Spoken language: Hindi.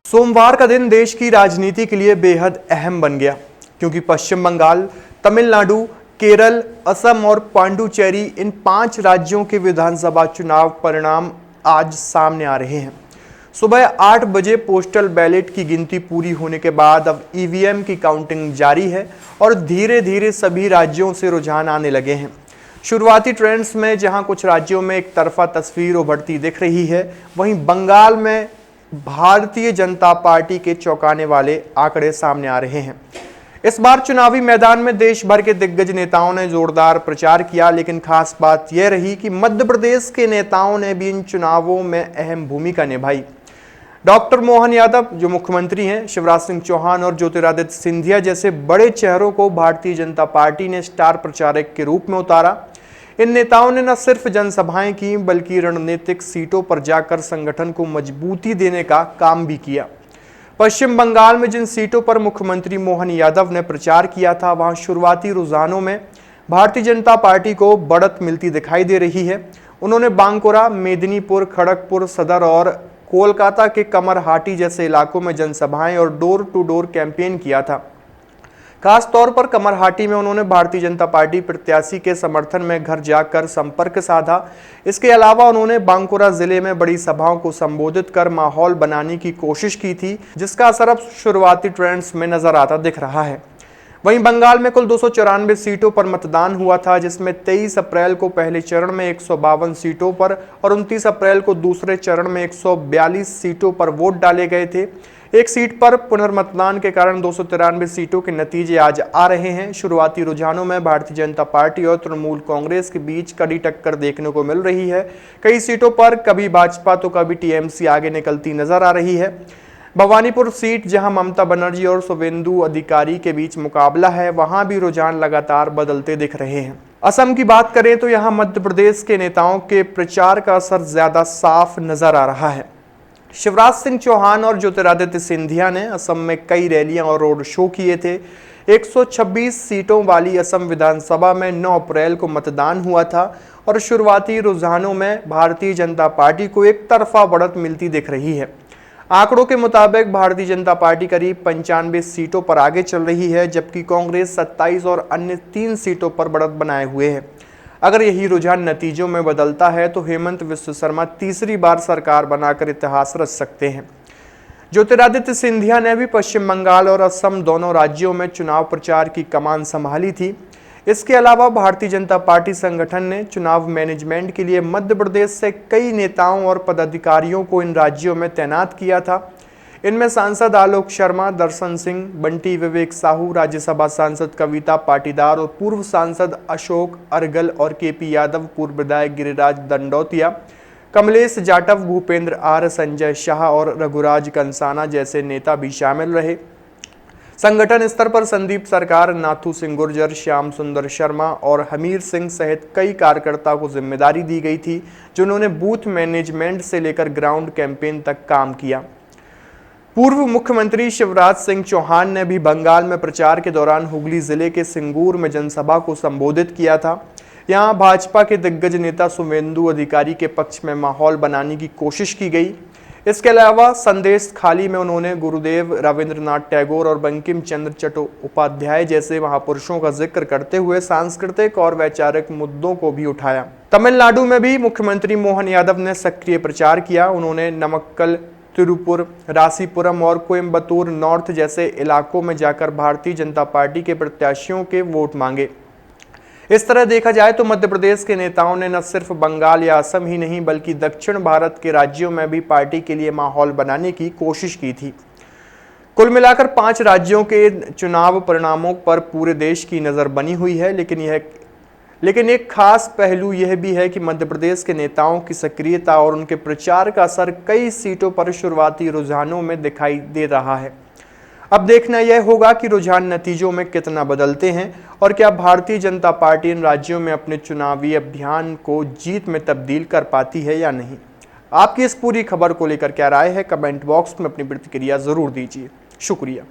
सोमवार का दिन देश की राजनीति के लिए बेहद अहम बन गया, क्योंकि पश्चिम बंगाल, तमिलनाडु, केरल, असम और पांडुचेरी इन 5 राज्यों के विधानसभा चुनाव परिणाम आज सामने आ रहे हैं। सुबह 8 बजे पोस्टल बैलेट की गिनती पूरी होने के बाद अब ईवीएम की काउंटिंग जारी है और धीरे धीरे सभी राज्यों से रुझान आने लगे हैं। शुरुआती ट्रेंड्स में जहां कुछ राज्यों में एक तरफा तस्वीर उभरती दिख रही है, वहीं बंगाल में भारतीय जनता पार्टी के चौंकाने वाले आंकड़े सामने आ रहे हैं। इस बार चुनावी मैदान में देश भर के दिग्गज नेताओं ने जोरदार प्रचार किया, लेकिन खास बात यह रही कि मध्य प्रदेश के नेताओं ने भी इन चुनावों में अहम भूमिका निभाई। डॉक्टर मोहन यादव जो मुख्यमंत्री हैं, शिवराज सिंह चौहान और ज्योतिरादित्य सिंधिया जैसे बड़े चेहरों को भारतीय जनता पार्टी ने स्टार प्रचारक के रूप में उतारा। इन नेताओं ने न सिर्फ जनसभाएं की, बल्कि रणनीतिक सीटों पर जाकर संगठन को मजबूती देने का काम भी किया। पश्चिम बंगाल में जिन सीटों पर मुख्यमंत्री मोहन यादव ने प्रचार किया था, वहां शुरुआती रुझानों में भारतीय जनता पार्टी को बढ़त मिलती दिखाई दे रही है। उन्होंने बांकुरा, मेदिनीपुर, खड़गपुर सदर और कोलकाता के कमरहाटी जैसे इलाकों में जनसभाएं और डोर टू डोर कैंपेन किया था। खास तौर पर कमरहाटी में उन्होंने भारतीय जनता पार्टी प्रत्याशी के समर्थन में घर जाकर संपर्क साधा। इसके अलावा उन्होंने बांकुरा जिले में बड़ी सभाओं को संबोधित कर माहौल बनाने की कोशिश की थी, जिसका असर अब शुरुआती ट्रेंड्स में नजर आता दिख रहा है। वहीं बंगाल में कुल 294 सीटों पर मतदान हुआ था, जिसमें 23 अप्रैल को पहले चरण में 152 सीटों पर और 29 अप्रैल को दूसरे चरण में 142 सीटों पर वोट डाले गए थे। एक सीट पर पुनर्मतदान के कारण 293 सीटों के नतीजे आज आ रहे हैं। शुरुआती रुझानों में भारतीय जनता पार्टी और तृणमूल कांग्रेस के बीच कड़ी टक्कर देखने को मिल रही है। कई सीटों पर कभी भाजपा तो कभी टीएमसी आगे निकलती नजर आ रही है। भवानीपुर सीट, जहां ममता बनर्जी और शुवेंदु अधिकारी के बीच मुकाबला है, वहां भी रुझान लगातार बदलते दिख रहे हैं। असम की बात करें तो यहां मध्य प्रदेश के नेताओं के प्रचार का असर ज्यादा साफ नजर आ रहा है। शिवराज सिंह चौहान और ज्योतिरादित्य सिंधिया ने असम में कई रैलियां और रोड शो किए थे। 126 सीटों वाली असम विधानसभा में 9 अप्रैल को मतदान हुआ था और शुरुआती रुझानों में भारतीय जनता पार्टी को एक तरफा बढ़त मिलती दिख रही है। आंकड़ों के मुताबिक भारतीय जनता पार्टी करीब 95 सीटों पर आगे चल रही है, जबकि कांग्रेस 27 और अन्य 3 सीटों पर बढ़त बनाए हुए है। अगर यही रुझान नतीजों में बदलता है तो हेमंत बिस्वा शर्मा तीसरी बार सरकार बनाकर इतिहास रच सकते हैं। ज्योतिरादित्य सिंधिया ने भी पश्चिम बंगाल और असम दोनों राज्यों में चुनाव प्रचार की कमान संभाली थी। इसके अलावा भारतीय जनता पार्टी संगठन ने चुनाव मैनेजमेंट के लिए मध्य प्रदेश से कई नेताओं और पदाधिकारियों को इन राज्यों में तैनात किया था। इनमें सांसद आलोक शर्मा, दर्शन सिंह, बंटी विवेक साहू, राज्यसभा सांसद कविता पाटीदार और पूर्व सांसद अशोक अरगल और केपी यादव, पूर्व विधायक गिरिराज दंडौतिया, कमलेश जाटव, भूपेंद्र आर, संजय शाह और रघुराज कंसाना जैसे नेता भी शामिल रहे। संगठन स्तर पर संदीप सरकार, नाथू सिंह गुर्जर, श्याम सुंदर शर्मा और हमीर सिंह सहित कई कार्यकर्ताओं को जिम्मेदारी दी गई थी, जिन्होंने बूथ मैनेजमेंट से लेकर ग्राउंड कैंपेन तक काम किया। पूर्व मुख्यमंत्री शिवराज सिंह चौहान ने भी बंगाल में प्रचार के दौरान हुगली जिले के सिंगूर में जनसभा को संबोधित किया था। यहां भाजपा के दिग्गज नेता शुवेंदु अधिकारी के पक्ष में माहौल बनाने की कोशिश की गई। इसके अलावा संदेश खाली में उन्होंने गुरुदेव रविंद्रनाथ टैगोर और बंकिम चंद्र चट्टोपाध्याय जैसे महापुरुषों का जिक्र करते हुए सांस्कृतिक और वैचारिक मुद्दों को भी उठाया। तमिलनाडु में भी मुख्यमंत्री मोहन यादव ने सक्रिय प्रचार किया। उन्होंने नमक्कल, तिरुपुर, रासीपुरम और कोयम्बतूर नॉर्थ जैसे इलाकों में जाकर भारतीय जनता पार्टी के प्रत्याशियों के वोट मांगे। इस तरह देखा जाए तो मध्य प्रदेश के नेताओं ने न सिर्फ बंगाल या असम ही नहीं, बल्कि दक्षिण भारत के राज्यों में भी पार्टी के लिए माहौल बनाने की कोशिश की थी। कुल मिलाकर 5 राज्यों के चुनाव परिणामों पर पूरे देश की नजर बनी हुई है, लेकिन एक खास पहलू यह भी है कि मध्य प्रदेश के नेताओं की सक्रियता और उनके प्रचार का असर कई सीटों पर शुरुआती रुझानों में दिखाई दे रहा है। अब देखना यह होगा कि रुझान नतीजों में कितना बदलते हैं और क्या भारतीय जनता पार्टी इन राज्यों में अपने चुनावी अभियान को जीत में तब्दील कर पाती है या नहीं। आपकी इस पूरी खबर को लेकर क्या राय है, कमेंट बॉक्स में अपनी प्रतिक्रिया जरूर दीजिए। शुक्रिया।